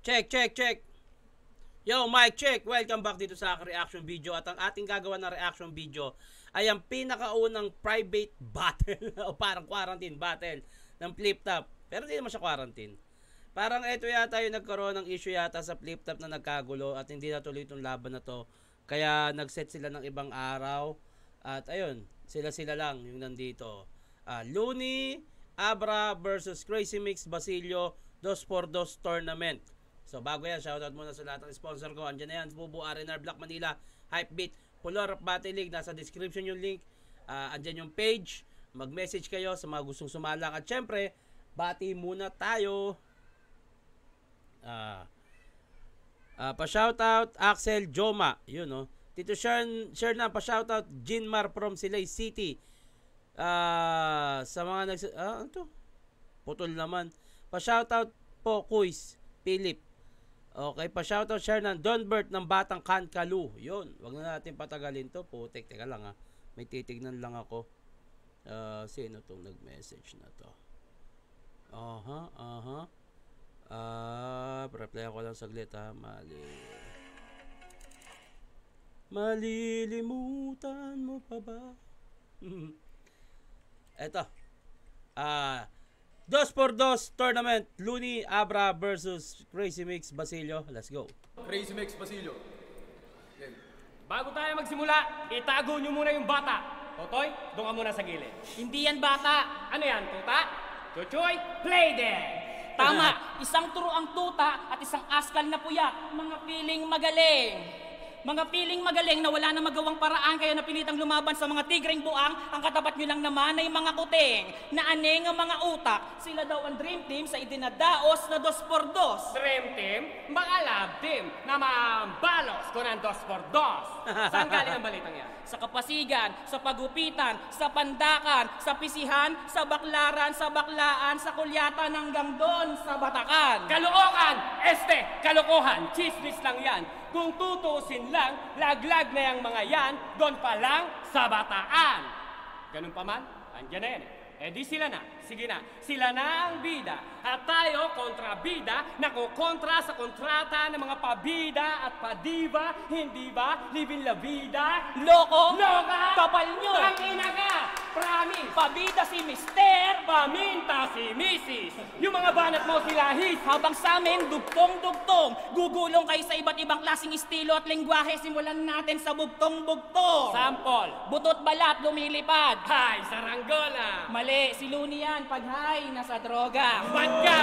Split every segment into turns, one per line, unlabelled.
Check, check, check. Yo, mic check. Welcome back dito sa reaction video. At ang ating gagawa na reaction video ay ang pinakaunang private battle o parang quarantine battle ng Flip Top. Pero hindi naman siya quarantine. Parang ito yata yung nagkaroon ng issue yata sa Flip Top na nagkagulo at hindi natuloy itong laban na to. Kaya nagset sila ng ibang araw. At ayun, sila lang yung nandito. Looney, Abra versus Crazy Mix Basilio 2x2 tournament. So bago yan, shoutout muna sa lahat ng sponsor ko. Andiyan na yan, Bubu, R&R, Black Manila, Hypebeat, Puller of Battle League. Nasa description yung link. Andyan yung page. Mag-message kayo sa mga gustong sumalang. At syempre, bati muna tayo. Pa-shoutout, Axel Joma. Yun, no? Tito Sherna, pa-shoutout, Jinmar from Silay City. Sa mga ano to? Putol naman. Pa-shoutout po, Kuis, Philip. Okay, pa-shoutout Shernan, Donbert ng Batang Kankalu. Yun, wag na natin patagalin to. Putek, teka lang ha. May titignan lang ako. Sino tong nag-message na to? Reply ako lang saglit ha. Malilimutan mo pa ba? Eto. 2x2 tournament, Looney, Abra versus Crazy Mix Basilio. Let's go.
Crazy Mix Basilio.
Bago tayo magsimula, itago nyo muna yung bata. Totoy, doon ka muna sa gilid.
Hindi yan bata.
Ano yan, tuta? Chuchoy, play dead!
Tama, isang turo ang tuta at isang askal na puyat. Mga piling magaling. Mga piling magaling na wala na magawang paraan kaya napilitang lumaban sa mga tigreng buang. Ang katapat nyo lang naman ay mga kuting na aneng ang mga utak. Sila daw ang dream team sa idinadaos na 2x2.
Dream team, mga love team na mambalos ko ng 2x2. Saan galing ang balitang yan?
Sa kapasigan, sa pagupitan, sa pandakan, sa pisihan, sa baklaran, sa baklaan, sa kulyatan hanggang doon sa batakan.
Kalookan! Kalokohan! Chismis lang yan. Kung tutusin lang, laglag na yung mga yan, doon pa lang sa bataan. Ganun pa man, andyan na yan eh. Eh di sila na, sige na, sila na ang bida. At tayo kontra bida, nakukontra sa kontrata ng mga pabida at padiba, hindi ba? Living la vida.
Loko!
Loka!
Kapal nyo!
Tangina ka! Promise!
Pabida si Mister!
Paminta si Mrs. Yung mga banat mo silahis.
Habang sa amin, dugtong-dugtong. Gugulong kayo sa iba't ibang klaseng estilo at lengguwahe. Simulan natin sa bugtong-bugtong.
Sample.
Butot balat, lumilipad.
Hay, saranggola.
Mali, si Looney yan. Pag high, nasa droga.
Ba't ka?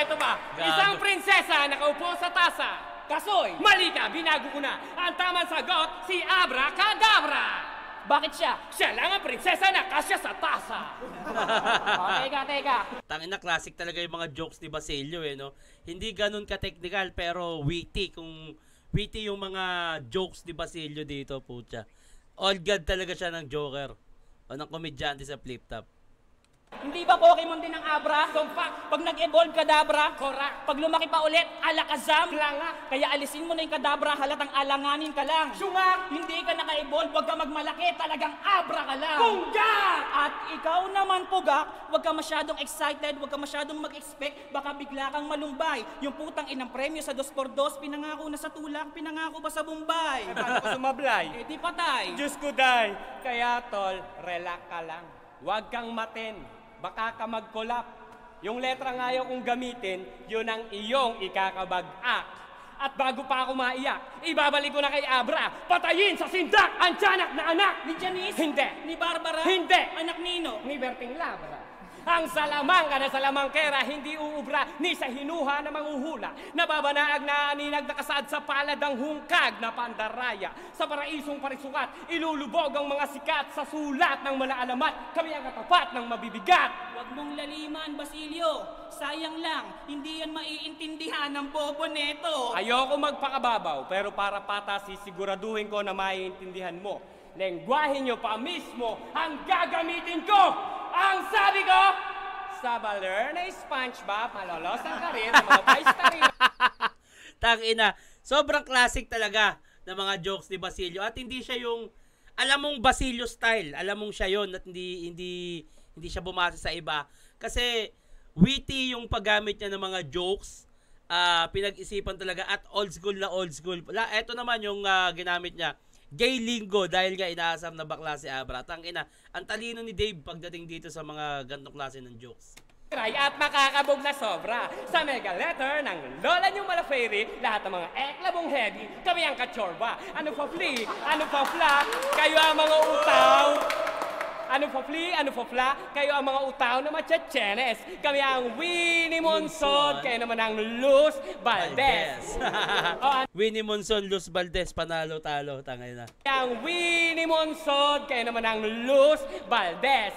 Ito pa. Isang prinsesa nakaupo sa tasa.
Kasoy!
Mali ka, binago ko na. Ang tamang sagot, si Abracadabra.
Bakit siya?
Siya lang ang prinsesa na kasya sa tasa.
Teka.
Tangina, classic talaga yung mga jokes ni Basilio no? Hindi ganun ka-technical pero witty. Kung witty yung mga jokes ni Basilio dito, putya. All God talaga siya ng joker. O ng komedyante sa Flip Top.
Hindi ba Pokemon din ang Abra?
Tumpak.
Pag nag-evolve Kadabra,
Korak.
pag lumaki pa ulit, Alakazam.
Klanga.
Kaya alisin mo na yung Kadabra, halatang alanganin ka lang.
Sungak.
Hindi ka naka-evolve, wag ka magmalaki, talagang Abra ka lang.
Pungga.
At ikaw naman, Pugak, wag ka masyadong excited, wag ka masyadong mag-expect, baka bigla kang malumbay. Yung putang inang premyo sa 2x2, pinangako na sa tulak, pinangako pa sa Bombay.
Paano ko sumablay?
Eh di patay.
Diyos ko, day. Kaya, tol, relax ka lang. Huwag kang maten. Baka ka mag-collab. Yung letra nga ayaw kong gamitin, yun ang iyong ikakabag-ak. At bago pa ako maiyak, ibabalik ko na kay Abra. Patayin sa sindak ang tiyanak na anak.
Ni Janice?
Hindi.
Ni Barbara?
Hindi.
Anak Nino?
Ni Berting Labra. Ang salamang ka na salamangkera, hindi uubra, ni sa hinuha na manguhula. Nababanaag na aninag nakasaad sa palad ang hungkag na pandaraya. Sa paraisong parisukat, ilulubog ang mga sikat sa sulat ng malaalamat. Kami ang katapat ng mabibigat.
Huwag mong laliman, Basilio. Sayang lang, hindi yan maiintindihan ng bobo neto.
Ayoko magpakababaw, pero para patas sisiguraduhin ko na maiintindihan mo. Lengguwahe nyo pa mismo ang gagamitin ko! Ang sabi ko, sa baler na SpongeBob, malolos ang karir ng mga paistarino.
Tangina, sobrang classic talaga ng mga jokes ni Basilio. At hindi siya yung, alam mong Basilio style. Alam mong siya yun at hindi siya bumasa sa iba. Kasi witty yung paggamit niya ng mga jokes. pinag-isipan talaga at old school na old school. Ito naman yung ginamit niya. Gay lingo dahil nga inaasar na bakla si Abra. Tangina, ang talino ni Dave pagdating dito sa mga ganitong klase ng jokes.
At makakabog na sobra. Sa mega letter ng Lola niyong Malaferi, lahat ng mga eklabong heavy, kami ang kachorba. Ano pa fli? Ano pa fla? Kayo ang mga utaw. Ano pa fli? Ano pa fla? Kayo ang mga utaw na machachenes. Kami ang Winnie Monson. Kayo naman ang Luz Valdez.
Winnie Monson, Luz Valdez, panalo talo. Tangay na.
Ang Winnie Monson. Kayo naman ang Luz Valdez.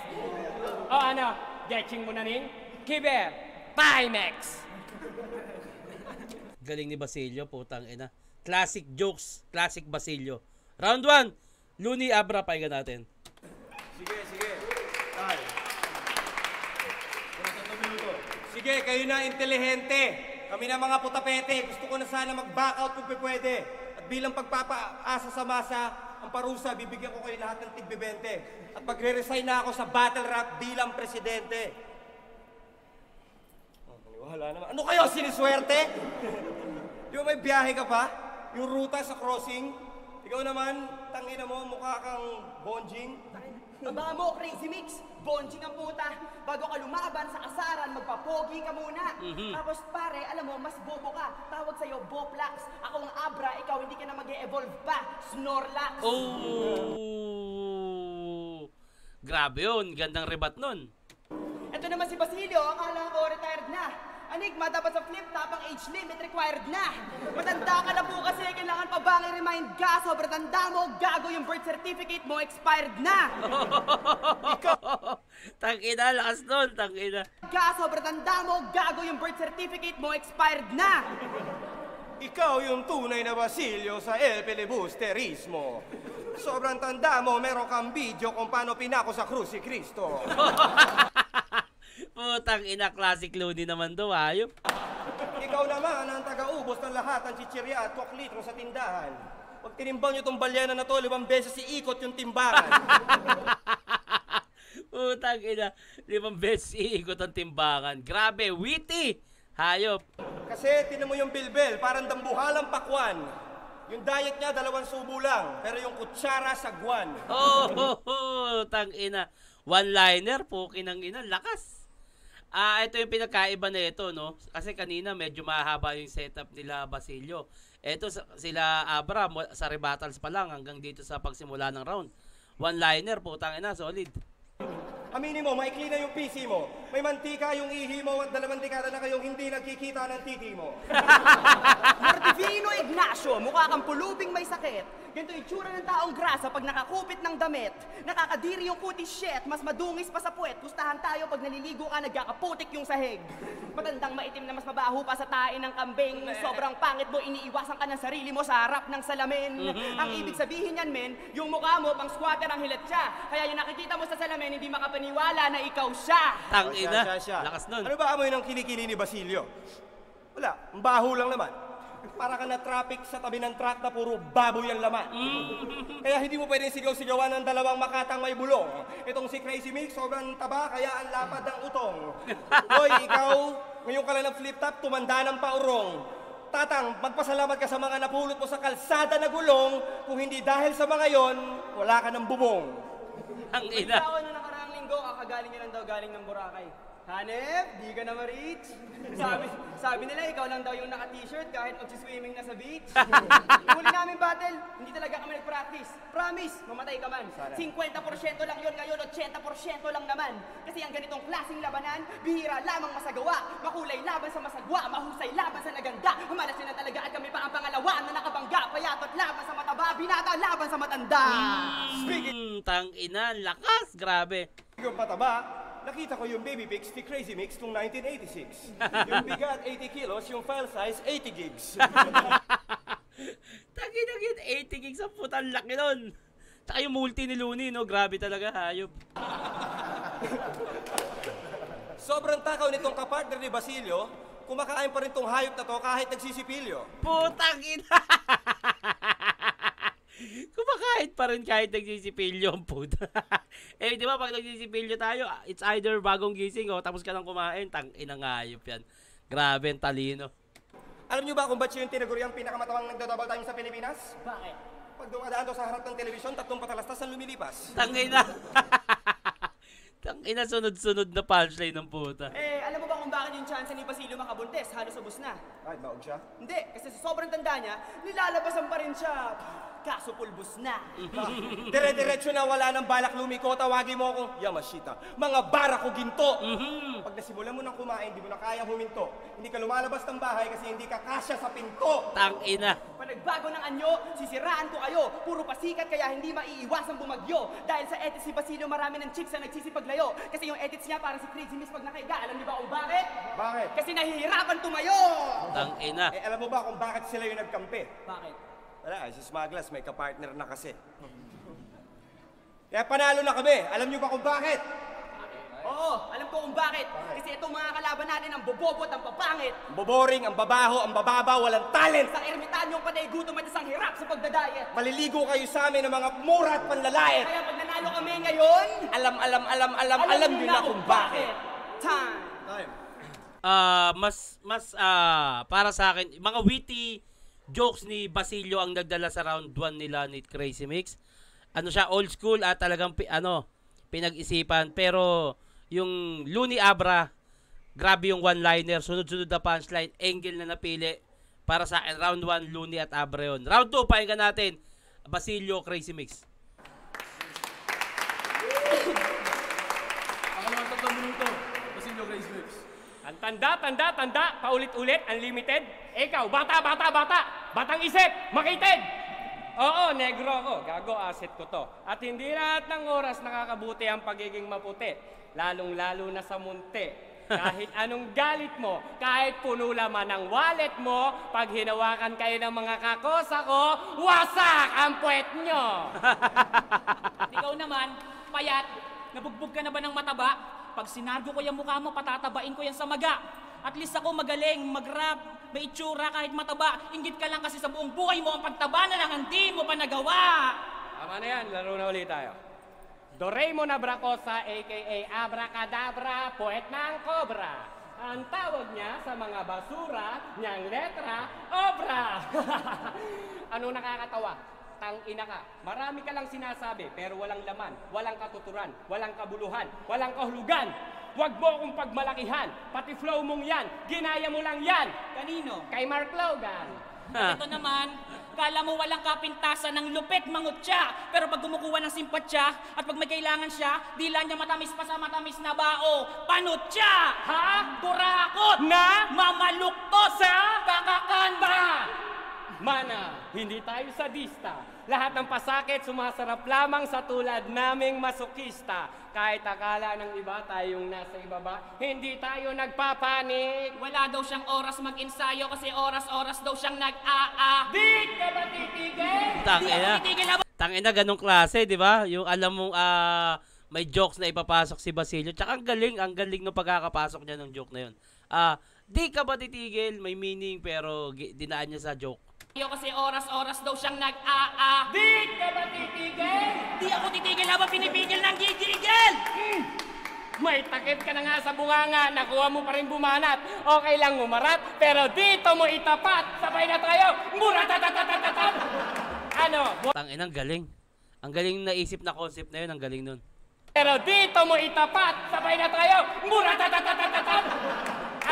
O ano? Getching mo na ning? Kiber, Timex.
Galing ni Basilio, putang ina. Classic jokes, classic Basilio. Round 1, Looney Abra, pahinga natin.
Sige. Sige, kayo na intelihente. Kami na mga putapete. Gusto ko na sana mag-back out kung pwede. At bilang pagpapaasa sa masa, ang parusa, bibigyan ko kayo lahat ng tig-20. At magre-resign na ako sa battle rap bilang presidente. Wala naman. Ano kayo, siniswerte? Di ba may biyahe ka pa? Yung ruta sa crossing? Ikaw naman, tangina mo, mukha kang bonjing.
Aba mo, Crazy Mix, bonjing ang puta. Bago ka lumaban sa asaran, magpapogi ka muna. Tapos pare, alam mo, mas bobo ka. Tawag sa'yo, Boplax. Ako ang Abra, ikaw hindi ka na mag-e-evolve pa. Snorlax.
Oh! Grabe yun, gandang rebat nun.
Ito naman si Basilio, akala ko retired na. Enigma, dapat sa flip top ang age limit required na. Matanda ka na po kasi, kailangan pa bang i-remind ka? Sobrang tanda mo, gago yung birth certificate mo, expired na.
Tangina, lakas nun, tangina.
Sobrang tanda mo, gago yung birth certificate mo, expired na.
Ikaw yung tunay na Basilio sa El Filibusterismo. Sobrang tanda mo, meron kang video kung paano pinako sa krus si Cristo.
Putang ina, classic Looney naman daw, ayop.
Ikaw naman ang taga-ubos ng lahat ng chichirya at 2 litro sa tindahan. Pag tinimbang nyo itong balyana na to, 5 beses iikot yung timbangan.
Putang ina, 5 beses iikot ang timbangan. Grabe, witty! Hayop.
Kasi tinan mo yung bilbel, parang dambuhalang pakwan. Yung diet niya, 2 subo lang. Pero yung kutsara, sagwan.
Tang ina. One-liner, pukin ng ina, lakas. Ito yung pinakaiba na ito, no? Kasi kanina medyo mahaba yung setup nila Basilio. Ito sila Abra sa rebuttals pa lang hanggang dito sa pagsimula ng round. One-liner, putang ina, solid.
Aminin mo, maikli na yung PC mo. May mantika yung ihi mo at 2 dekada na kayong hindi nagkikita ng titi mo.
Martivino Ignacio, mukha kang pulubing may sakit. Ganito yung tsura ng taong grasa pag nakakupit ng damit. Nakakadiri yung kutis shit, mas madungis pa sa puwet. Gustahan tayo pag naliligo ka, nagkakaputik yung sahig. Matandang maitim na mas mabaho pa sa tae ng kambing. Sobrang pangit mo, iniiwasan ka ng sarili mo sa harap ng salamin. Ang ibig sabihin yan, men, yung mukha mo pang squatter ang hilat siya. Kaya yung nakikita mo sa salamin, hindi makapaniwala na ikaw siya.
Tang ina,
Siya.
lakas nun.
Ano ba amoy ng kilikili ni Basilio? Wala, ang baho lang naman. Para ka na traffic sa tabi ng truck na puro baboy ang laman. Kaya hindi mo pwedeng sigaw-sigawan ng 2 makatang may bulong. Itong si Crazy Mix, sobrang taba, kaya ang lapad ng utong. Hoy, ikaw, ngayon ka lang ng flip top, tumanda ng paurong. Tatang, magpasalamat ka sa mga napulot mo sa kalsada na gulong. Kung hindi dahil sa mga yon, wala ka ng bubong.
Ang ina.
Ako nung nakaraang linggo, kakagaling niya lang daw galing ng Boracay. Hanep, di ka na ma-reach. Sabi nila, ikaw lang daw yung naka-t-shirt kahit magsiswimming na sa beach. Yung huli namin battle, hindi talaga kami nag-practice. Promise, mamatay ka man. 50% lang yun ngayon, 80% lang naman. Kasi ang ganitong klaseng labanan, bihira lamang masagawa. Makulay laban sa masagwa, mahusay laban sa naganda. Mamalas na talaga at kami pa ang pangalawa na nakabangga. Payatot laban sa mataba, binata laban sa matanda.
Tang ina, lakas, grabe.
Yung pataba, nakita ko yung baby pics ni Crazy Mix noong 1986. Yung bigat 80 kilos, yung file size 80 gigs.
Tagin, 80 gigs ang putang laki nun. Tsaka yung multi ni Looney, no? Grabe talaga, hayop.
Sobrang takaw nitong kapartner ni Basilio, kumakain pa rin tong hayop na to kahit nagsisipilyo.
Putang ina. Kumakain pa rin kahit nagsisipilyo ang puta. Eh, di ba pag nagsisipilyo tayo, it's either bagong gising o tapos ka nang kumain, tang inang hayop yan. Grabe ang talino.
Alam niyo ba kung ba't siya yung tinaguriang pinakamatawang nagdo-double time sa Pilipinas?
Bakit?
Pag dumadaan daw sa harap ng telebisyon, 3 patalastas ang lumilipas.
Tangina. Tangina, sunod-sunod na punchline ng puta.
Eh, alam mo ba kung bakit yung chance ni Basilio makabuntes? Halos ubos na.
Ay, baog siya.
Hindi, kasi sa sobrang tanda niya, nilalabasan pa rin siya. Kaso pulbos na.
Dire-diretso na wala ng balak lumiko, tawagin mo akong Yamashita. Mga bara ko ginto. Pag nasimulan mo nang kumain, di mo na kayang huminto. Hindi ka lumalabas ng bahay kasi hindi ka kasya sa pinto.
Tangina.
Pag nagbago ng anyo, sisiraan ko kayo. Puro pasikat kaya hindi maiiwasang bumagyo. Dahil sa edits ni Basilio, marami ng chicks na nagsisipaglayo. Kasi yung edits niya parang si Crazy Miss pag nakaiga. Alam niyo ba kung bakit?
Bakit?
Kasi nahihirapan tumayo.
Tangina.
Eh, alam mo ba kung bakit sila yung nagkampi?
Bakit?
Wala, si Smaglas may kapartner na kasi. Kaya panalo na kami. Alam niyo ba kung bakit?
Oo, alam ko kung bakit. Kasi itong mga kalaban natin ang bobobo at ang papangit.
Ang boboring, ang babaho, ang bababaw, walang talent.
Sa ermitanyong panay gutom at isang hirap sa pagdadayet.
Maliligo kayo sa amin ng mga mura at panlalait.
Kaya pag nanalo kami ngayon,
Alam niyo na kung bakit.
Time.
Para sa akin, mga witty jokes ni Basilio ang nagdala sa round 1 nila ni Crazy Mix. Ano siya, old school at talagang pinag-isipan. Pero yung Looney Abra, grabe yung one-liner, sunod-sunod na punchline, angle na napili. Para sa akin, round 1, Looney at Abra yun. Round 2, pakinggan natin, Basilio, Crazy Mix.
Ako naman 3 minuto. Basilio Crazy Mix.
Ang tanda, paulit-ulit, unlimited. Ikaw, bata, batang isip, makitid. Oo, negro ako, gago, asset ko to. At hindi lahat ng oras nakakabuti ang pagiging maputi, lalong-lalo na sa munti. Kahit anong galit mo, kahit puno laman ang wallet mo, pag hinawakan kayo ng mga kakosa ko, wasak ang puwet nyo!
At ikaw naman, payat, nabugbog ka na ba ng mataba? Pag sinargo ko yung mukha mo, patatabain ko yan sa maga. At least ako magaling, mag-rap, may itsura kahit mataba. Inggit ka lang kasi sa buong buhay mo, ang pagtaba na lang, hindi mo pa nagawa.
Tama na yan, laro na ulit tayo. Doraemon Abracosa, a.k.a. Abracadabra, poet ng Cobra. Ang tawag niya sa mga basura niyang letra, obra. Ano nakakatawa? Tang-ina ka. Marami ka lang sinasabi, pero walang laman, walang katuturan, walang kabuluhan, walang kahulugan. Huwag mo akong pagmalakihan, pati flow mong yan, ginaya mo lang yan.
Kanino?
Kay Mark Logan.
At ito naman, kala mo walang kapintasan ng lupit mangutya. Pero pag kumukuha ng simpatsya at pag may kailangan siya, dila niya matamis pa sa matamis na bao. Panutya! Ha? Kurakot!
Na?
Mamalukto sa kakakanda!
Mana, hindi tayo sadista. Lahat ng pasakit sumasarap lamang sa tulad naming masokista. Kahit akala ng iba tayong nasa ibaba, hindi tayo nagpapanik.
Wala daw siyang oras mag-ensayo kasi oras-oras daw siyang nag-a-a.
Di ka ba titigil?
Tangina.
Titigil na ba?
Tangina, ganong klase, di ba? Yung alam mong may jokes na ipapasok si Basilio. Tsaka ang galing ng pagkakapasok niya ng joke na yun. Di ka ba titigil? May meaning pero dinaan niya sa joke.
Kasi oras-oras daw siyang nag-a-a.
Di ka ba titigil?
Di ako titigil habang pinipigil ng gigigil!
May takip ka na nga sa bunganga, nakuha mo pa rin bumanat. Okay lang umarap, pero dito mo itapat. Sabay na tayo, muratatatatatat! Ano?
Tangina, ang galing. Ang galing naisip na concept na yun, ang galing nun.
Pero dito mo itapat. Sabay na tayo, muratatatatatat!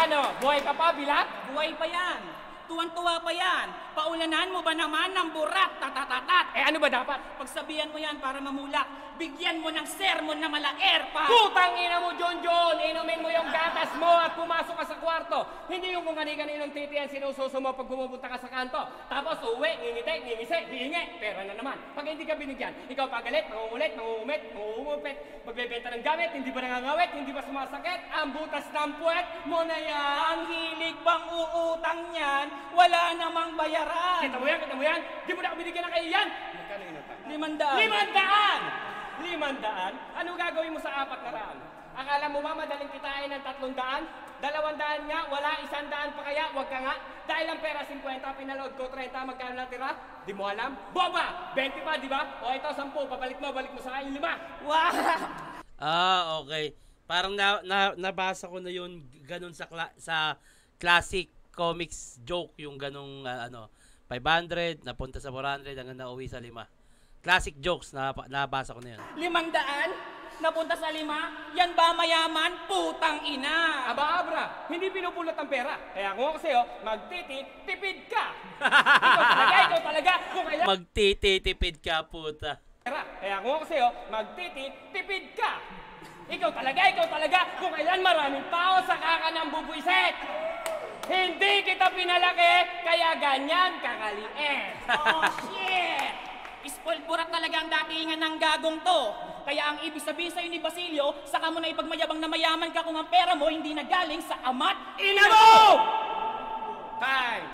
Ano? Buhay ka pa, Bilat?
Buhay pa yan. Tuwan-tuwa pa yan. Paulanan mo ba naman ng burat, tatatatat?
Eh ano ba dapat?
Pagsabihan mo yan para mamulak. Bigyan mo ng sermon na malaer pa.
Putang ina mo, John! Inumin mo yung gatas mo at pumasok ka sa kwarto. Hindi yung kung kani-kaninong titiyan sinususo mo pag pumupunta ka sa kanto. Tapos uwi, ngingiti, ngingisi, hihingi. Pera na naman. Pag hindi ka binigyan, ikaw pagalit, mangungulit, mangungumit. Magbebenta ng gamit, hindi ba nangangawit, hindi ba sumasakit? Ang butas ng puwet mo na yan.
Ang hilig bang uutang niyan, wala namang bayaran.
Kita mo yan? Di mo na ako binigyan ng kaiyan. Magkano inutang?
500.
500? Ano gagawin mo sa 400? Akala mo ba madaling kitain ng 300? 200 nga, wala 100 pa kaya, wag ka nga. Dahil ang pera 50, pinaload ko 30, magkano natira? Di mo alam? Boba! 20 pa, di ba? O ito, 10, balik mo sa akin 5.
Okay. Parang nabasa ko na yun ganun sa classic comics joke yung ganong 500, napunta sa 400, hanggang nauwi sa 5. Classic jokes, nabasa ko na yun.
500? Napunta sa 5? Yan ba mayaman? Putang ina!
Aba, Abra, hindi pinupulot ang pera. Kaya kung ako sa'yo, magtitipid ka. Ikaw talaga, kung kailan
Magtititipid ka, puta.
pera. Kaya kung ako sa'yo, magtitipid ka. Ikaw talaga, kung kailan maraming tao sa kaka ng bubuiset. Hindi kita pinalaki, kaya ganyan kakaliit.
Oh, shit! Spoiled burak talaga ang datingan ng gagong to. Kaya ang ibig sabihin sa'yo ni Basilio, saka mo na ipagmayabang na mayaman ka kung ang pera mo hindi nagaling sa ama't ina mo!
Time!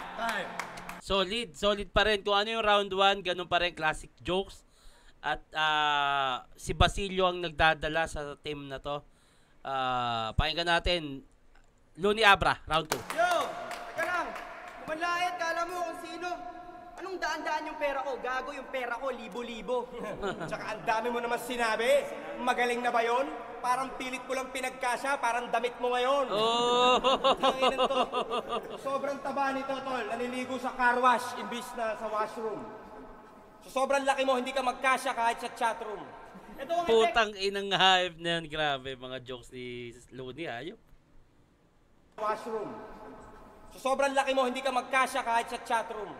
Solid pa rin. Kung ano yung round 1, ganun pa rin, classic jokes. At si Basilio ang nagdadala sa team na to. Pakinggan natin, Looney Abra, round 2.
Yo! Teka lang! Kumanlayat, kala mo kung sino. Anong daan-daan yung pera ko? Gago yung pera ko, libo-libo.
Tsaka ang dami mo naman sinabi. Magaling na ba yun? Parang pilit ko lang pinagkasya, parang damit mo ngayon.
Oh!
Tanginin to. Sobrang taba nito, tol. Naniligo sa car wash, imbis na sa washroom. So, sobrang laki mo, hindi ka magkasya kahit sa chatroom.
Ito ang
Putang inang hype na yan. Grabe, mga jokes ni Looney, ayop.
Washroom. So, sobrang laki mo, hindi ka magkasya kahit sa chatroom.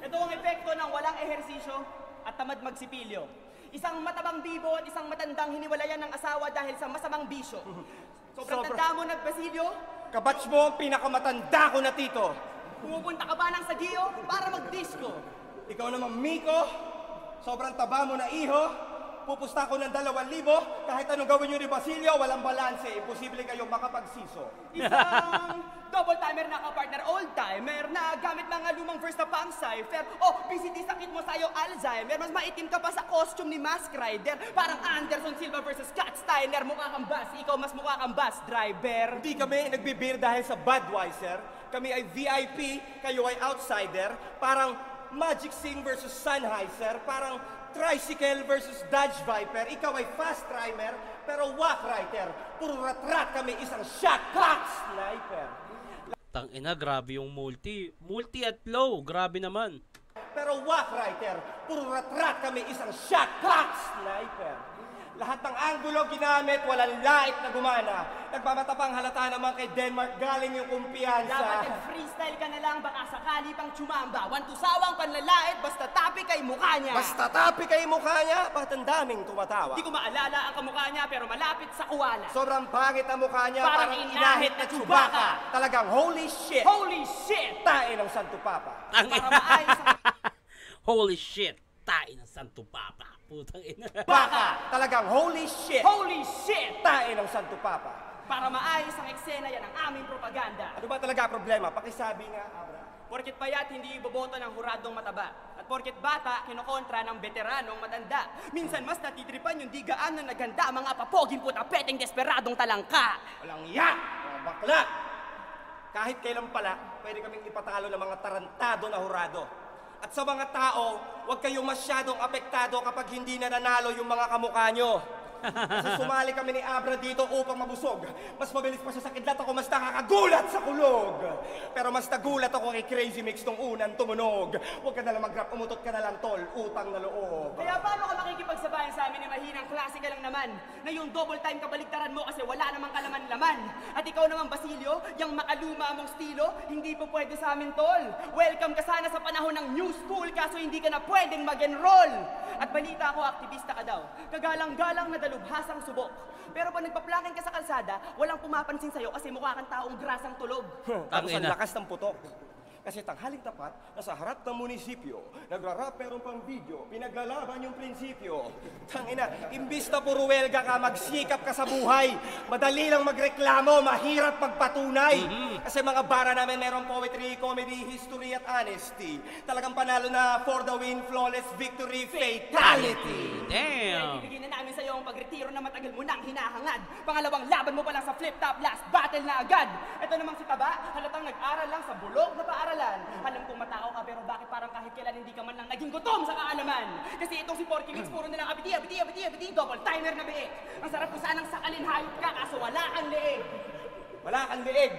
Ito ang epekto ng walang ehersisyo at tamad magsipilyo. Isang matabang bibo at isang matandang hiniwalayan ng asawa dahil sa masamang bisyo. Sobrang tanda mo na, Basilio?
Kabatch mo ang pinakamatanda ko na tito.
Pumupunta ka ba ng Sagio para mag-disco?
Ikaw naman, Miko. Sobrang taba mo na iho. Pupusta ko ng 2,000. Kahit anong gawin nyo ni Basilio, walang balanse. Imposible kayong makapagsiso.
Isang double timer na kapartner, old timer na gamit mga lumang verse na pang cipher. Oh, PCD sakit mo sa'yo, Alzheimer. Mas maitim ka pa sa costume ni Mask Rider. Parang Anderson Silva versus Scott Steiner. Mukha kang bus, ikaw mas mukha kang bus driver.
Hindi kami nagbibir dahil sa Budweiser. Kami ay VIP, kayo ay outsider. Parang Magic Sing versus Sennheiser. Parang Tricycle versus Dodge Viper. Ikaw ay fast rhymer, pero whack writer. Puro rat-rat kami, isang shot clock sniper.
Tang ina, grabe yung multi. Multi at low, grabe naman.
Pero whack writer, puro rat-rat kami, isang shot clock sniper. Lahat ng anggulo ginamit, walang lait na gumana. Nagmamatapang halata naman kay Denmark, galing yung kumpiyansa.
Dapat freestyle ka na lang, baka sakali pang tsumamba. Wantusawang panlalait, basta tapi kay mukha niya.
Basta tapi kay mukha niya, bakit ang daming tumatawa?
Di ko maalala ang kamukha niya, pero malapit sa kuwala.
Sobrang pangit ang mukha niya,
Parang inahit na Chewbacca.
Talagang holy shit!
Holy shit!
Tae ng Santo Papa.
Tang
Para
ina.
maayos ang
Holy shit. Tayo ng Santo Papa. Putang ina.
Baka! Talagang holy shit!
holy shit!
Tae ng Santo Papa.
Para maayos ang eksena, yan ang aming propaganda.
Ano ba talaga problema? Pakisabi nga, Abra.
Porket payat, hindi iboboto ng huradong mataba. At porket bata, kinokontra ng veteranong matanda. Minsan mas natitripan yung di gaano naganda, mga papoging puta, peteng desperadong talangka.
Walang yak! Mga bakla! Kahit kailan pala, pwede kaming ipatalo ng mga tarantado na hurado. At sa mga tao, huwag kayong masyadong apektado kapag hindi na nanalo yung mga kamukha nyo. Kasi sumali kami ni Abra dito upang mabusog. Mas mabilis pa siya sa kidlat, ako mas nakakagulat sa kulog. Pero mas nagulat ako kay Crazy Mix nung unang tumunog. Huwag ka na lang mag-rap, umutot ka na lang, tol. Utang na loob.
Kaya paano ka makikipagsabayan sa amin ni mahinang klase ka lang naman? Na yung double time kabaligtaran mo kasi wala namang kalaman-laman. At ikaw naman, Basilio, yung makaluma mong stilo, hindi po pwede sa amin, tol. Welcome ka sana sa panahon ng new school, kaso hindi ka na pwedeng mag-enroll. At balita ko, aktivista ka daw. Kagalang-galang na dalubhasang subok. Pero pag nagpaplakin ka sa kalsada, walang pumapansin sa'yo kasi mukha kang taong grasang tulog.
Tapos ang
Tangina.
lakas ng putok. Kasi tanghaling tapat, nasa harap ng munisipyo, nagrarap meron pang video, pinaglalaban yung prinsipyo. Tangina, imbis na puro welga ka, magsikap ka sa buhay. Madali lang magreklamo, mahirap magpatunay. Kasi mga bara namin meron poetry, comedy, history at honesty. Talagang panalo na for the win, flawless victory, fatality.
Damn.
Ibigin na namin sa'yo ang pagretiro na matagal mo nang hinahangad. Pangalawang laban mo pa lang sa flip-top, last battle na agad. Ito namang si Taba, halatang nag-aral lang sa bulok na paaralan. Alam kong matao ka, pero bakit parang kahit kailan hindi ka man lang naging gutom sa kaalaman? Kasi itong si Porky Mix, puro nilang abiti, double timer na biik. Ang sarap ko sanang sakalin, hayop ka, kaso wala kang leeg.
Wala kang leeg.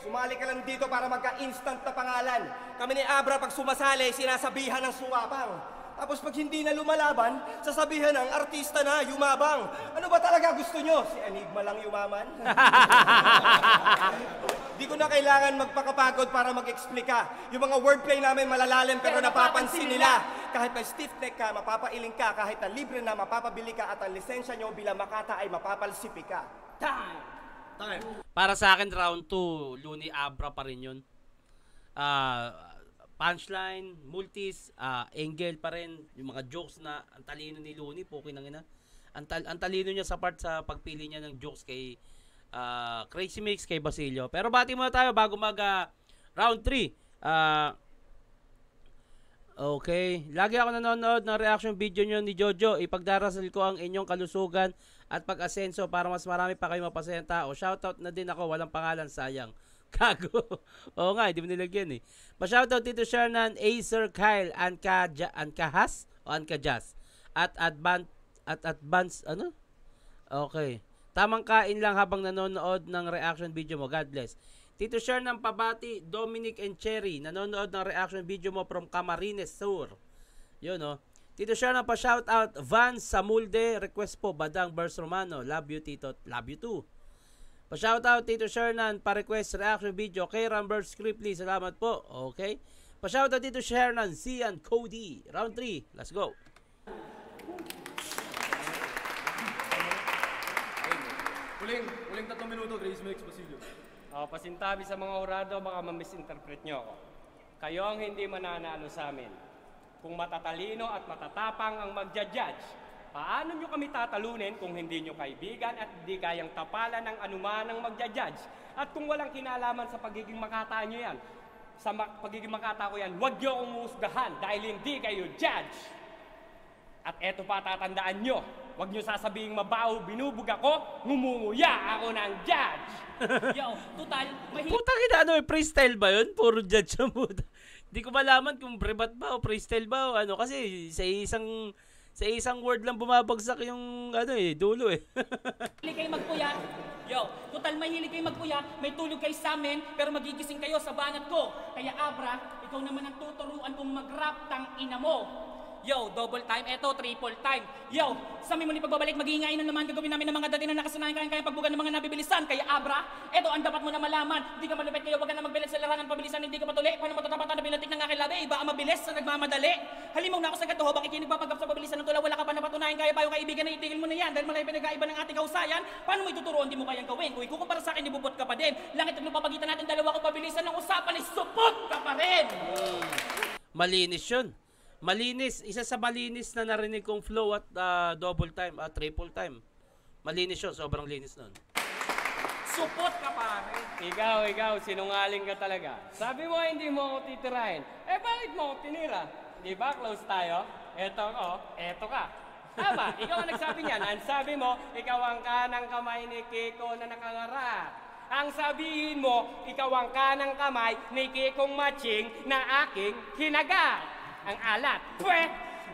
sumali ka lang dito para magka-instant na pangalan. Kami ni Abra pag sumasali, sinasabihan ng sumabang. Tapos pag hindi na lumalaban, sasabihan ng artista na yumabang. Ano ba talaga gusto nyo? Si Enigma lang yumaman? Di ko na kailangan magpakapagod para mag-explika. Yung mga wordplay namin malalalim pero napapansin nila. Kahit may stiff neck ka, mapapailing ka. Kahit na libre na, mapapabili ka. At ang lisensya nyo bilang Makata ay mapapalsipi ka.
Time!
Para sa akin, round 2, Looney Abra pa rin yun. Punchline, multis, angle pa rin. Yung mga jokes na ang talino ni Looney, pukin ng ina. Ang talino niya sa part sa pagpili niya ng jokes kay Crazy Mix, kay Basilio. Pero bati muna tayo bago mag round 3. Okay. Lagi ako nanonood ng reaction video nyo ni Jojo. Ipagdarasal ko ang inyong kalusugan at pag-asenso para mas marami pa kayo mapasayang tao. Shoutout na din ako. Walang pangalan, sayang. Kago. Oo nga, hindi mo nilagyan eh. Pa-shoutout Tito Shernan, Acer, Kyle, Ankahas o Ankajas. At advance, ano? Okay. Tamang kain lang habang nanonood ng reaction video mo. God bless. Tito Shernan Pabati, Dominic and Cherry, nanonood ng reaction video mo from Camarines Sur. Yun oh. Tito Shernan pa-shoutout, Van Samulde, request po, Badang Bers Romano. Love you, Tito. Love you too. Pa-shoutout Tito Shernan, pa-request reaction video kay Rambert Scriptly. Salamat po. Okay. Pa-shoutout Tito Shernan, Sian Cody. Round 3. Let's go.
Huling 3 minuto, Grace Mix, Basilio.
Pasintabi sa mga orado, baka ma-misinterpret nyo ako. Kayo ang hindi mananalo sa amin. Kung matatalino at matatapang ang magja-judge, paano nyo kami tatalunin kung hindi nyo kaibigan at hindi kayang tapalan ng anuman ang magja-judge? At kung walang kinalaman sa pagiging makata nyo yan, sa pagiging makata ko yan, huwag nyo akong musgahan dahil hindi kayo judge. At eto pa tatandaan nyo, huwag nyo sasabing mabaho, binubog ako, ngumunguya ako ng judge.
Yo, total,
Putang ina, ano, freestyle ba yun? Puro judge ang puta. Hindi ko malaman kung prebat ba o freestyle ba o ano. Kasi sa isang word lang bumabagsak yung ano eh, dulo eh.
mahilig kayo magpuyat. Yo, total mahilig kayo magpuyat. May tulog kayo sa amin, pero magigising kayo sa banat ko. Kaya Abra, ikaw naman ang tuturuan kong mag-rap tang ina mo. Yo, double time, eto, triple time. Yo, sa muli pagbabalik, mag-iingay na naman gagawin namin ng mga dati na nakasanayan kaya pagbugan ng mga nabibilisan. Kaya Abra, eto ang dapat mo na malaman. Hindi ka malupit kayo, wag ka na magbilis sa larangan pabilisan, hindi ka matuli. Paano matatapatan na bilatik ng aking labi? Iba ang mabilis sa nagmamadali. Halimaw na ako sa gatuho, bakit hindi nagpapagap sa pabilisan ng tula? Wala ka pa napatunayan, kaya bayo kaibigan na itigil mo na yan. Dahil malay pinag-aiba ng ating kausayan, paano mo ituturuan, di mo kayang gawin? Kung ikukumpara sa akin, ibubot ka pa din. Langit at lupapagitan natin dalawa kung pabilisan ng usapan, isupot ka pa rin.
Malinis yun. Malinis. Isa sa malinis na narinig kong flow at double time at triple time. Malinis yun. Sobrang linis nun.
Supot ka pare.
Ikaw, sinungaling ka talaga. Sabi mo hindi mo ako titirahin. Bakit mo ako tinira? Di ba, close tayo? Eto ka. Tama, ikaw ang nagsabi niyan. Ang sabi mo, ikaw ang kanang kamay ni Kiko na nakangarat. Ang sabihin mo, ikaw ang kanang kamay ni Kikong Matching na aking kinagat. Ang alat. Pwe!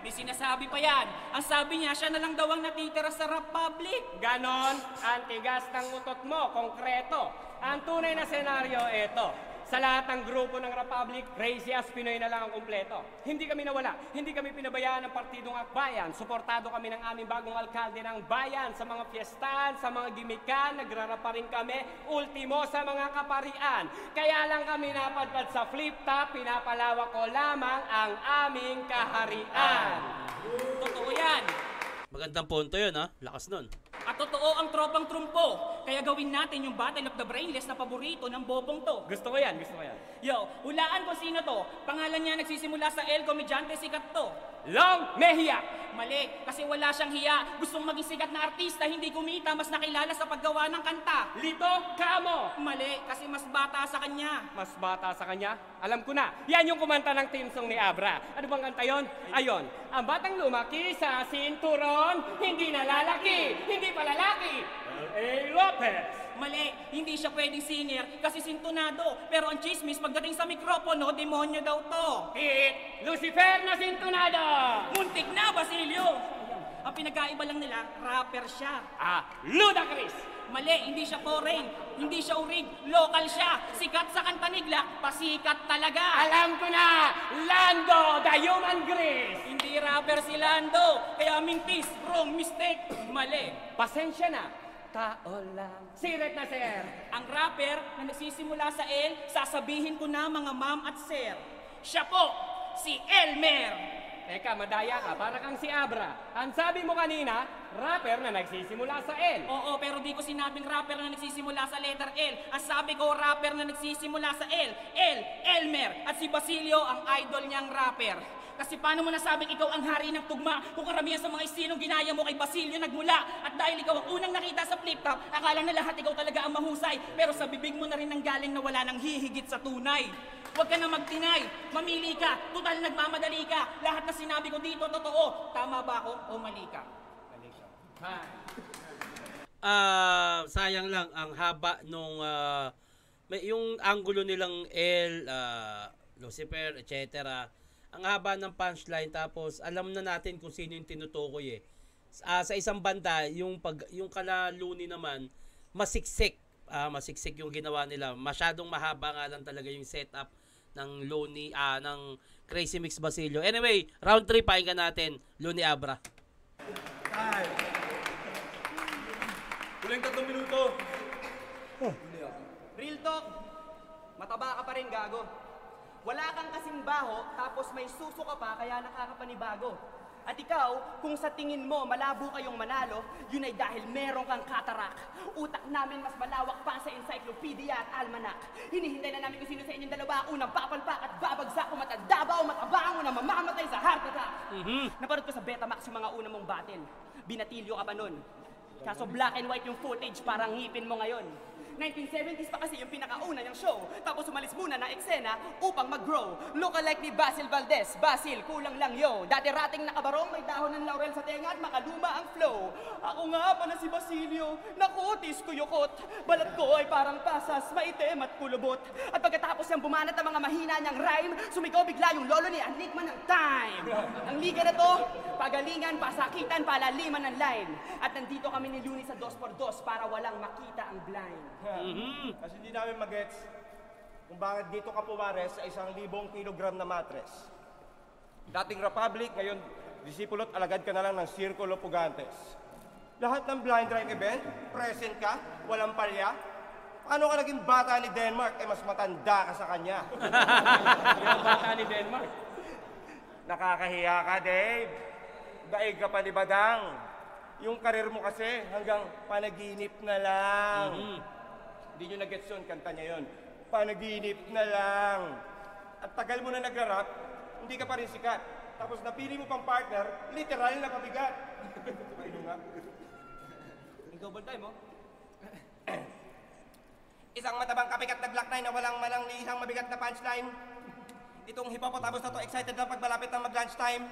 May sinasabi pa yan. Ang sabi niya, siya na lang daw ang natitira sa Republic.
Ganon, ang tigas ng utot mo, konkreto. Ang tunay na senaryo, eto. Sa lahat ng grupo ng Republic, Crazy as Pinoy na lang ang kumpleto. Hindi kami nawala, hindi kami pinabayaan ng Partidong Akbayan. Suportado kami ng aming bagong alkalde ng bayan sa mga fiestan, sa mga gimikan, nagrarapa rin kami, ultimo sa mga kaparian. Kaya lang kami napadpad sa flip-top, pinapalawak ko lamang ang aming kaharian.
Totoo yan.
Magandang punto yun ha. Lakas nun.
At totoo ang tropang trumpo. Kaya gawin natin yung Battle of the Brainless na paborito ng bobong to.
Gusto ko yan.
Yo, hulaan ko sino to. Pangalan niya nagsisimula sa L, komedyante, sikat to.
Long Mejia!
Mali, kasi wala siyang hiya. Gustong maging sikat na artista, hindi kumita, mas nakilala sa paggawa ng kanta.
Lito Camo!
Mali, kasi mas bata sa kanya.
Mas bata sa kanya? Alam ko na. Yan yung kumanta ng team song ni Abra. Ano bang kanta yon? Ayon. Ang batang lumaki sa sinturon, hindi na lalaki, hindi pa lalaki. L.A. Lopez!
Mali, hindi siya pwedeng singer kasi sintonado. Pero ang chismis pagdating sa mikropono, demonyo daw to.
Hit! Lucifer na sintonado!
Muntik na, Basilio! Ang pinagkaiba lang nila, rapper siya.
Ludacris!
Mali, hindi siya foreign, hindi siya urig, local siya. Sikat sa Cantanigla, pasikat talaga.
Alam ko na! Lando, the human grease!
Hindi rapper si Lando, kaya mintis, wrong mistake, mali.
Pasensya na. Tao lang. Siret na, sir.
Ang rapper na nagsisimula sa L, sasabihin ko na mga ma'am at sir. Siya po, si Elmer.
Teka, madaya ka. Para kang si Abra. Ang sabi mo kanina, rapper na nagsisimula sa L.
Oo, pero di ko sinabing rapper na nagsisimula sa letter L. Ang sabi ko, rapper na nagsisimula sa L. Elmer. At si Basilio, ang idol niyang rapper. Kasi paano mo nasabing ikaw ang hari ng tugma kung karamihan sa mga istilong ginaya mo kay Basilio nagmula? At dahil ikaw ang unang nakita sa flip top, akala na lahat ikaw talaga ang mahusay. Pero sa bibig mo na rin nanggaling na wala nang hihigit sa tunay. Huwag ka na magtinay, mamili ka, total nagmamadali ka. Lahat na sinabi ko dito, totoo. Tama ba ako o mali ka? Mali ka.
Sayang lang ang haba nung yung angulo nilang L, Lucifer, etc. Ang haba ng punchline, tapos alam na natin kung sino yung tinutukoy eh. Sa isang banda, yung kala Looney naman, masiksik. Masiksik yung ginawa nila. Masyadong mahaba nga lang talaga yung setup ng Looney, ng Crazy Mix Basilio. Anyway, round 3 pakinggan natin, Looney Abra.
Ay.
Huling 3 minuto.
Real talk, mataba ka pa rin, gago. Wala kang kasing baho, tapos may suso ka pa, kaya nakakapanibago. At ikaw, kung sa tingin mo malabo kayong manalo, yun ay dahil meron kang katarak. Utak namin mas malawak pa sa encyclopedia at almanac. Hinihintay na namin kung sino sa inyong dalawa unang papalpak at babagsak o matanda ba o mataba ang unang mamamatay sa heart attack. Naparod ko sa Betamax yung mga una mong battle. Binatilyo ka pa nun. Kaso black and white yung footage, parang ngipin mo ngayon. 1970s pa kasi yung pinakauna niyang show. Tapos umalis muna ng eksena upang mag-grow. Lookalike ni Basil Valdez. Basil, kulang lang yo. Dati rating nakabarong, may dahon ng laurel sa tenga at makaluma ang flow. Ako nga pa na si Basilio. Nakutis ko yukot. Balat ko ay parang pasas, maitim at kulubot. At pagkatapos niyang bumanat ang mga mahina niyang rhyme, sumigaw bigla yung lolo ni Anigma ng time. Ang liga na to, pagalingan, pasakitan, palaliman ng line. At nandito kami ni Looney sa 2x2 para walang makita ang blind.
Kasi hindi namin magets kung bakit dito ka pumares sa 1,000 kilogram na matres. Dating Republic, ngayon disipulot alagad ka na lang ng Circulo Pugantes. Lahat ng blind drive event, present ka, walang palya. Paano ka naging bata ni Denmark? Mas matanda ka sa kanya.
Yung bata ni Denmark.
Nakakahiya ka, Dave. Daig ka pa ni Badang. Yung karir mo kasi hanggang panaginip na lang. Hindi nyo nag-gets yun, kanta niya yun. Panaginip na lang. At tagal mo na nag-rap, hindi ka pa rin sikat. Tapos napili mo pang partner, literal na pabigat. Ano nga?
Double time, oh.
Isang matabang kapikat na Black 9 na walang malang ni isang mabigat na punchline. Itong hippopotamus na to excited lang pag malapit ng mag-lunchtime.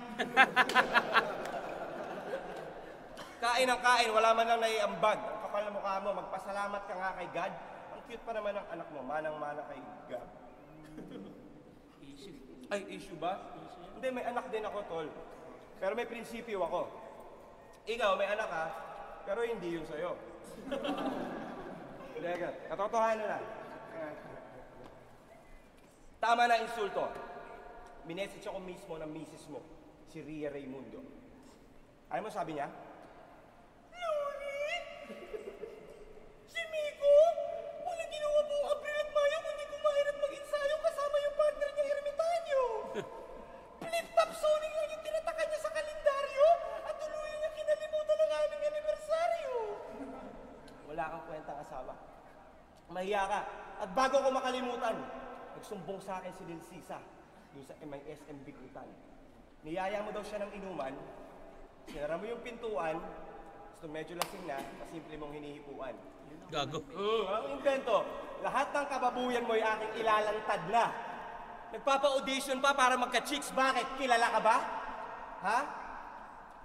Kain ang kain, wala man lang naiambag. Ang kapal na mukha mo, magpasalamat ka nga kay God. Ang cute pa naman ng anak mo, manang-mana kay God. Ay, issue ba? Hindi, may anak din ako, tol. Pero may prinsipyo ako. Ikaw, may anak ka, pero hindi yun sa'yo. Hindi, katotohanan na. Tama na insulto. Minessage ako mismo ng misis mo, si Ria Raimundo. Alam mo sabi niya? Si Miko? Walang ginawa po April at Mayo kundi kumain at mag-ensayo kasama yung partner niya Ermitanyo. Flip-top zoning lang yung tinatakan niya sa kalendaryo at tuluyan niya kinalimutan ng aming anibersaryo. Wala kang kwentang asawa. Mahiya ka. At bago ko makalimutan, nagsumbong sa akin si Lil Sisa yung sa MISM Bikutan. Niyaya mo daw siya ng inuman, sinara mo yung pintuan, so medyo lasing na, pasimple mong hinihipuan.
Gago.
Ang invento, lahat ng kababuyan mo ay aking ilalantad na. Nagpapa-audition pa para magka-chicks, bakit? Kilala ka ba? Ha?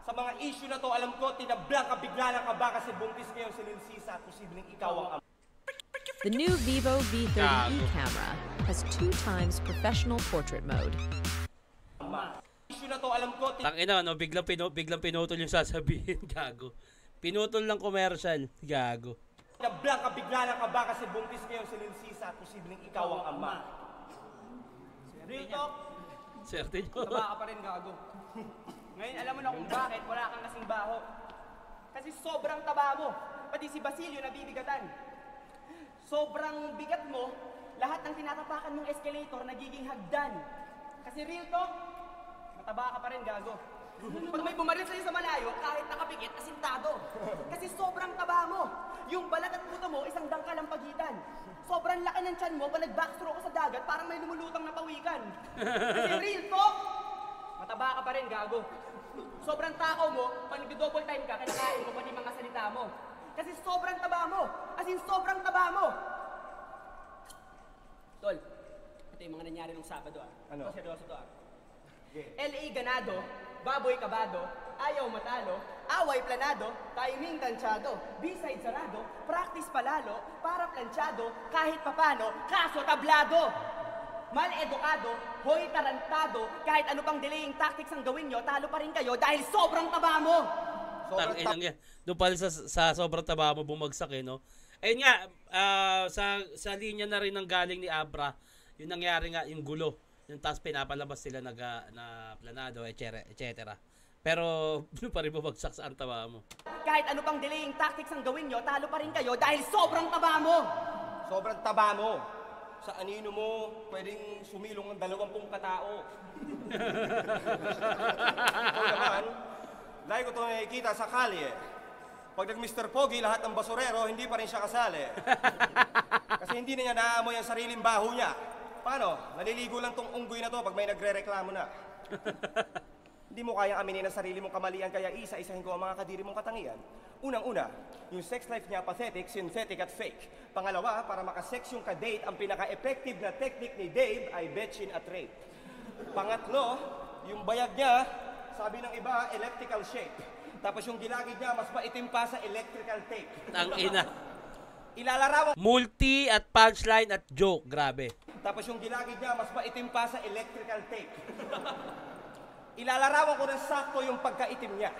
Sa mga issue na to, alam ko, tinablang ka, bigla lang ka ba kasi buntis ngayon si Lil Sisa at posibleng ikaw ang ama.
The new Vivo V30e camera has 2 times professional portrait mode.
Issue na to, alam ko,
Tangina, no, biglang pinutol yung sasabihin. Gago. Pinutol ng commercial. Gago.
Na-blank ka bigla lang ka ba kasi buntis ngayon si Lil Sisa at posibleng ikaw ang ama.
Real talk,
Swerte nyo.
taba ka pa rin, gago. Ngayon alam mo na kung bakit wala kang kasing baho. Kasi sobrang taba mo. Pati si Basilio nabibigatan. Sobrang bigat mo, lahat ng tinatapakan mong escalator nagiging hagdan. Kasi real talk, mataba ka pa rin, gago. Pag may bumaril sa'yo sa malayo, kahit nakapikit, asintado. Kasi sobrang taba mo. Yung balat at puto mo, isang dangkal ang pagitan. Sobrang laki ng tiyan mo, pag nag-backstroke ka sa dagat, parang may lumulutang na pawikan. Kasi real talk, mataba ka pa rin, gago. Sobrang takaw mo, pag nag-double time ka, kinakain mo pati mga salita mo. Kasi sobrang taba mo. As in, sobrang taba mo. Tol, ito yung mga nangyari nung Sabado
Ano?
Seryoso to LA ganado, baboy kabado, ayaw matalo, away planado, timing tansyado, B-side sarado, practice palalo, para plansyado, kahit papano, kaso tablado. Mal-edukado, hoy tarantado, kahit ano pang delaying tactics ang gawin nyo, talo pa rin kayo dahil sobrang taba mo.
Tang inang yan. Doon pala sa sobrang taba mo bumagsak eh, no? Ayun nga, sa linya na rin ng galing ni Abra, yung nangyari nga, yung gulo. Yung taas pinapalabas sila na planado, etc. Pero doon pa rin bumagsak sa ang taba mo.
Kahit ano pang delaying tactics ang gawin nyo, talo pa rin kayo dahil sobrang taba mo.
Sobrang taba mo. Sa anino mo, pwedeng sumilong ng 20 katao. O naman, lagi ko ito nakikita sa kalye. Pag nag-Mr. Pogi, lahat ng basurero, hindi pa rin siya kasali. Kasi hindi na niya naamoy ang sariling baho niya. Paano? Naliligo lang tong unggoy na to pag may nagre-reklamo na. Hindi mo kayang aminin ang sarili mong kamalian kaya isa-isahin ko ang mga kadiri mong katangian. Unang-una, yung sex life niya pathetic, synthetic at fake. Pangalawa, para makasex yung ka-date, ang pinaka-effective na technique ni Dave ay betchin at rape. Pangatlo, yung bayag niya, sabi ng iba, elliptical shape. Tapos yung gilagid niya, mas maitim pa sa electrical tape.
Tang ina.
Ilalarawan
Multi at punchline at joke, grabe.
Tapos yung gilagid niya, mas maitim pa sa electrical tape. Ilalarawan ko ng sakto yung pagkaitim niya.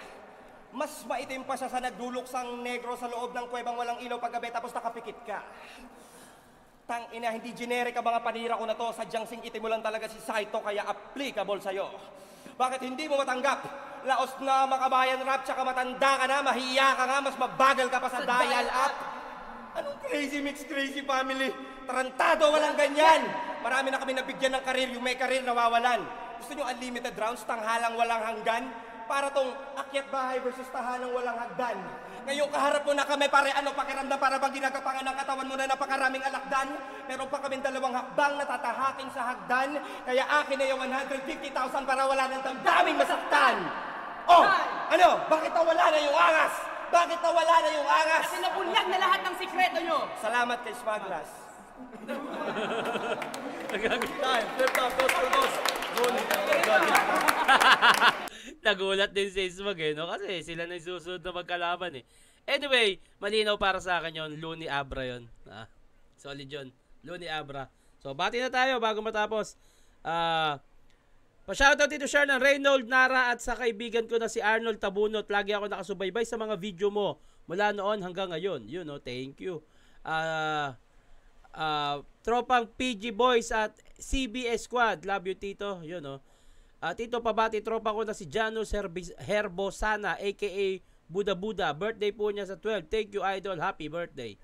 Mas maitim pa siya sa nagduluksang negro sa loob ng kuwebang walang ilaw paggabi tapos nakapikit ka. Tang ina, hindi generic ang mga panira ko na to. Sadyang sing-itim mo lang talaga si Saito kaya applicable sa'yo. Bakit hindi mo matanggap? Laos na makabayan rap tsaka matanda ka na, mahiya ka nga, mas mabagal ka pa sa dial-up. Anong crazy mix, crazy family? Tarantado, walang ganyan. Marami na kami nabigyan ng karir, yung may karir nawawalan. Gusto nyo unlimited rounds, tanghalang walang hanggan? Para tong akyat bahay versus tahanang walang hagdan. Ngayon kaharap mo na kami, pare ano pakiramdam para bang ginagapangan ng katawan mo na napakaraming alakdan? Meron pa kaming 2 hakbang na tatahaking sa hagdan. Kaya akin na yung 150,000 para wala ng damdaming masaktan. Oh, ano? Bakit nawala na yung angas? Bakit nawala na yung angas?
Kasi nabunyag na lahat ng sikreto nyo.
Salamat kay Smaglas.
Nagulat din si Ismag eh, no? Kasi sila na yung susunod na magkalaban eh. Anyway, malinaw para sa akin yun. Looney Abra yun. Solid yun. Looney Abra. So, bati na tayo bago matapos. Pa-shoutout dito share ng Reynold Nara at sa kaibigan ko na si Arnold Tabunot. Lagi ako nakasubaybay sa mga video mo mula noon hanggang ngayon. Yun, no? Thank you. Tropang PG Boys at CBS Squad. Love you, Tito. Yun, no? Tito pabati, tropa ko na si Janus Herbosana aka Buda Buda. Birthday po niya sa 12. Thank you, Idol. Happy birthday.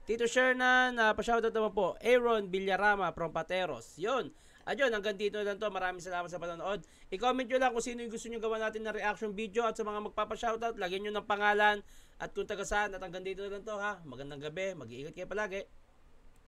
Tito Shernan, pa-shoutout naman po. Aaron Villarama from Pateros. Yun. Ayun, hanggang dito lang to. Maraming salamat sa panonood. I-comment nyo lang kung sino yung gusto nyo gawa natin na reaction video. At sa mga magpapa-shoutout, lagyan nyo ng pangalan at kung taga saan. At hanggang dito lang to ha. Magandang gabi. Mag-iingat kayo palagi.